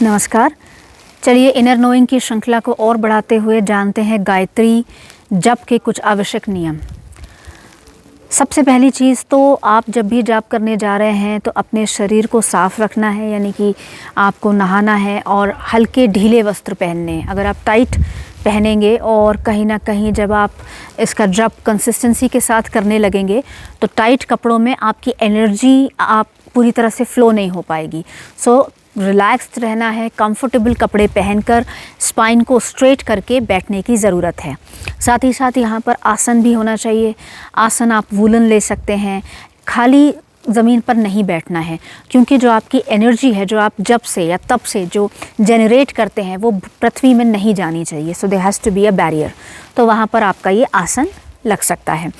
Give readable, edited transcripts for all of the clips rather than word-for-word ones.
नमस्कार। चलिए inner knowing की श्रृंखला को और बढ़ाते हुए जानते हैं गायत्री जप के कुछ आवश्यक नियम। सबसे पहली चीज़ तो आप जब भी जाप करने जा रहे हैं तो अपने शरीर को साफ़ रखना है, यानी कि आपको नहाना है और हल्के ढीले वस्त्र पहनने हैं। अगर आप टाइट पहनेंगे और कहीं ना कहीं जब आप इसका जप कंसिस्टेंसी के साथ करने लगेंगे तो टाइट कपड़ों में आपकी एनर्जी आप पूरी तरह से फ़्लो नहीं हो पाएगी। सो रिलैक्स्ड रहना है, कंफर्टेबल कपड़े पहनकर स्पाइन को स्ट्रेट करके बैठने की ज़रूरत है। साथ ही साथ यहाँ पर आसन भी होना चाहिए। आसन आप वूलन ले सकते हैं, खाली ज़मीन पर नहीं बैठना है, क्योंकि जो आपकी एनर्जी है जो आप जप से या तप से जो जनरेट करते हैं वो पृथ्वी में नहीं जानी चाहिए। So there has to be a barrier. तो वहाँ पर आपका ये आसन लग सकता है।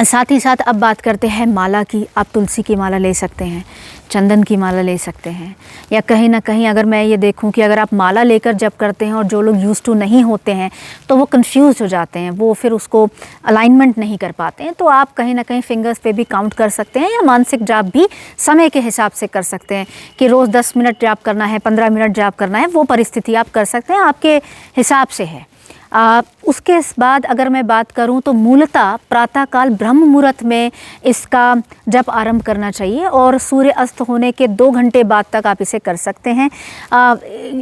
साथ ही साथ अब बात करते हैं माला की। आप तुलसी की माला ले सकते हैं, चंदन की माला ले सकते हैं, या कहीं ना कहीं अगर मैं ये देखूं कि अगर आप माला लेकर जप करते हैं और जो लोग यूज़ टू नहीं होते हैं तो वो कंफ्यूज हो जाते हैं, वो फिर उसको अलाइनमेंट नहीं कर पाते हैं, तो आप कहीं ना कहीं फिंगर्स पे भी काउंट कर सकते हैं, या मानसिक जाप भी समय के हिसाब से कर सकते हैं कि रोज़ 10 मिनट जाप करना है, 15 मिनट जाप करना है, वो परिस्थिति आप कर सकते हैं, आपके हिसाब से है। उसके बाद अगर मैं बात करूं तो मूलतः प्रातःकाल ब्रह्म मुहूर्त में इसका जप आरंभ करना चाहिए और सूर्य अस्त होने के 2 घंटे बाद तक आप इसे कर सकते हैं।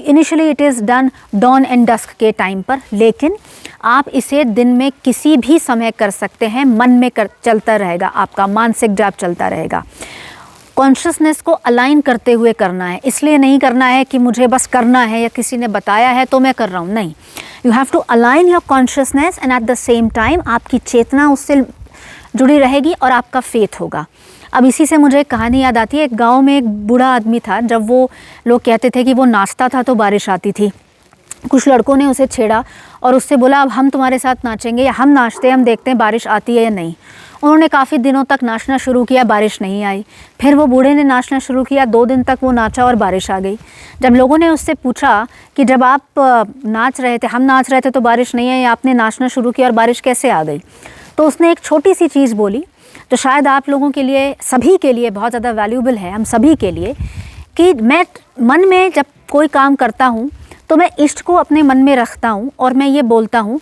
Initially it is done dawn and dusk के टाइम पर, लेकिन आप इसे दिन में किसी भी समय कर सकते हैं। मन में चलता रहेगा, आपका मानसिक जाप चलता रहेगा। कॉन्शियसनेस को अलाइन करते हुए करना है, इसलिए नहीं करना है कि मुझे बस करना है या किसी ने बताया है तो मैं कर रहा हूँ, नहीं। You have to align your consciousness and at the same time आपकी चेतना उससे जुड़ी रहेगी और आपका फेथ होगा। अब इसी से मुझे एक कहानी याद आती है। एक गांव में एक बूढ़ा आदमी था। जब वो लोग कहते थे कि वो नाचता था तो बारिश आती थी, कुछ लड़कों ने उसे छेड़ा और उससे बोला अब हम तुम्हारे साथ नाचेंगे, या हम नाचते हैं, हम देखते हैं बारिश आती है या नहीं। उन्होंने काफ़ी दिनों तक नाचना शुरू किया, बारिश नहीं आई। फिर वो बूढ़े ने नाचना शुरू किया, 2 दिन तक वो नाचा और बारिश आ गई। जब लोगों ने उससे पूछा कि जब आप नाच रहे थे, हम नाच रहे थे तो बारिश नहीं आई, आपने नाचना शुरू किया और बारिश कैसे आ गई, तो उसने एक छोटी सी चीज़ बोली जो शायद आप लोगों के लिए, सभी के लिए बहुत ज़्यादा वैल्यूबल है, हम सभी के लिए, कि मैं मन में जब कोई काम करता हूँ तो मैं इष्ट को अपने मन में रखता हूँ और मैं ये बोलता हूँ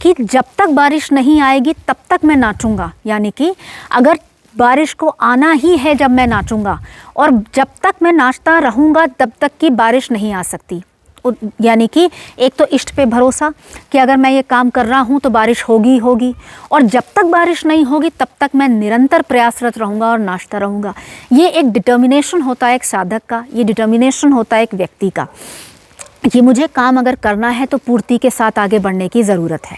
कि जब तक बारिश नहीं आएगी तब तक मैं नाचूंगा। यानी कि अगर बारिश को आना ही है जब मैं नाचूंगा, और जब तक मैं नाचता रहूँगा तब तक की बारिश नहीं आ सकती। यानी कि एक तो इष्ट पे भरोसा कि अगर मैं ये काम कर रहा हूँ तो बारिश होगी होगी, और जब तक बारिश नहीं होगी तब तक मैं निरंतर प्रयासरत रहूँगा और नाचता रहूँगा। ये एक डिटर्मिनेशन होता है एक साधक का, ये डिटर्मिनेशन होता है एक व्यक्ति का कि मुझे काम अगर करना है तो पूर्ति के साथ आगे बढ़ने की ज़रूरत है।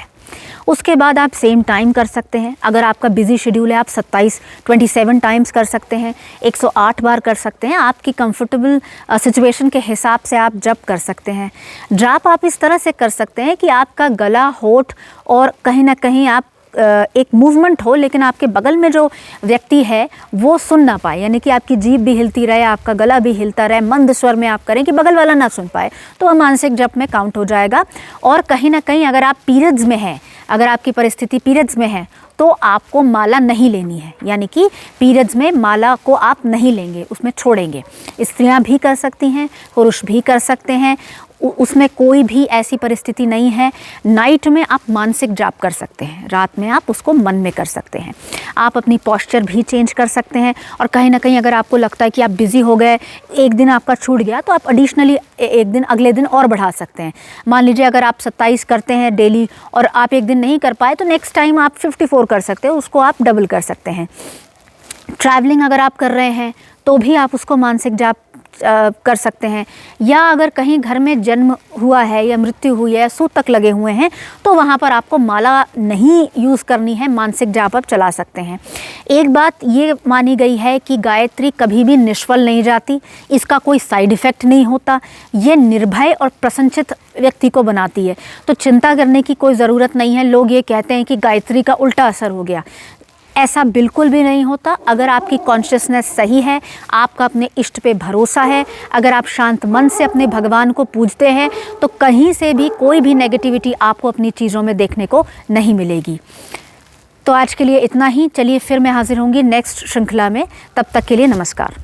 उसके बाद आप सेम टाइम कर सकते हैं। अगर आपका बिजी शेड्यूल है आप 27 टाइम्स कर सकते हैं, 108 बार कर सकते हैं। आपकी कंफर्टेबल सिचुएशन के हिसाब से आप जप कर सकते हैं। जाप आप इस तरह से कर सकते हैं कि आपका गला, होठ और कहीं ना कहीं आप एक मूवमेंट हो, लेकिन आपके बगल में जो व्यक्ति है वो सुन ना पाए, यानी कि आपकी जीभ भी हिलती रहे, आपका गला भी हिलता रहे, मंद स्वर में आप करें कि बगल वाला ना सुन पाए, तो वह मानसिक जप में काउंट हो जाएगा। और कहीं ना कहीं अगर आप पीरियड्स में हैं, अगर आपकी परिस्थिति पीरियड्स में है तो आपको माला नहीं लेनी है, यानी कि पीरियड्स में माला को आप नहीं लेंगे, उसमें छोड़ेंगे। स्त्रियां भी कर सकती हैं, पुरुष भी कर सकते हैं, उसमें कोई भी ऐसी परिस्थिति नहीं है। नाइट में आप मानसिक जाप कर सकते हैं, रात में आप उसको मन में कर सकते हैं। आप अपनी पोस्चर भी चेंज कर सकते हैं, और कहीं ना कहीं अगर आपको लगता है कि आप बिज़ी हो गए, एक दिन आपका छूट गया, तो आप एडिशनली एक दिन अगले दिन और बढ़ा सकते हैं। मान लीजिए अगर आप 27 करते हैं डेली और आप एक दिन नहीं कर पाए तो नेक्स्ट टाइम आप 54 कर सकते हो, उसको आप डबल कर सकते हैं। ट्रैवलिंग अगर आप कर रहे हैं तो भी आप उसको मानसिक जाप कर सकते हैं, या अगर कहीं घर में जन्म हुआ है या मृत्यु हुई है, सूतक लगे हुए हैं, तो वहाँ पर आपको माला नहीं यूज़ करनी है, मानसिक जाप आप चला सकते हैं। एक बात ये मानी गई है कि गायत्री कभी भी निष्फल नहीं जाती, इसका कोई साइड इफ़ेक्ट नहीं होता, ये निर्भय और प्रसन्नचित्त व्यक्ति को बनाती है, तो चिंता करने की कोई ज़रूरत नहीं है। लोग ये कहते हैं कि गायत्री का उल्टा असर हो गया, ऐसा बिल्कुल भी नहीं होता। अगर आपकी कॉन्शियसनेस सही है, आपका अपने इष्ट पे भरोसा है, अगर आप शांत मन से अपने भगवान को पूजते हैं, तो कहीं से भी कोई भी नेगेटिविटी आपको अपनी चीज़ों में देखने को नहीं मिलेगी। तो आज के लिए इतना ही। चलिए फिर मैं हाजिर होंगी नेक्स्ट श्रृंखला में, तब तक के लिए नमस्कार।